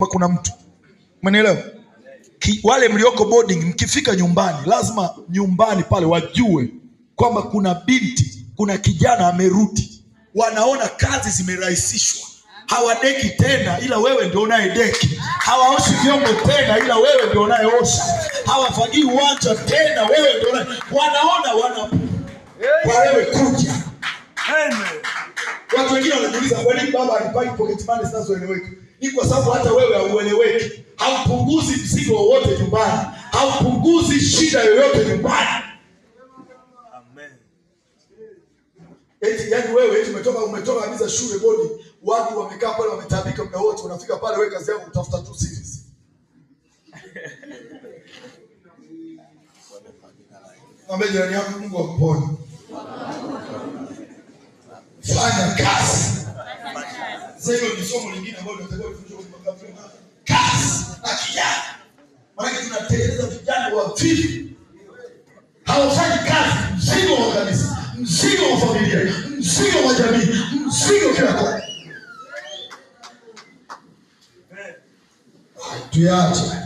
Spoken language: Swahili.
Kuna mtu, umenielewa? Wale mlioko boarding mkifika nyumbani, lazima nyumbani pale wajue kwamba kuna binti, kuna kijana amerudi. Wanaona kazi zimerahisishwa. Hawadeki tena ila wewe ndio unayedeki. Hawaoshi vyombo tena ila wewe ndio unayeosha. Hawafagii uwanja tena wewe ndio wanaona kwa wewe kuja. Amen. Watu wengine wanajiuliza kwa nini baba alipaki pocket money zinazoeleweka? Ni kwa sababu hata wewe haueleweki. Haupunguzi mzigo wowote nyumbani. Haupunguzi shida yoyote nyumbani. Amen. Yani wewe umetoka kabisa shule bodi, watu wamekaa pale wametabika muda wote, unafika pale wewe kazi yako kutafuta tu series. Mwambie jirani yako Mungu akupone. Fanya kazi. Sasa hilo ni somo lingine ambalo tunatakiwa kufundishwa kwa makafiri. Kazi na kijana. Maana tunatengeneza vijana wavivu. Hawafanyi kazi, mzigo wa kanisa, mzigo wa familia, mzigo wa jamii, mzigo kila kona. Tuache.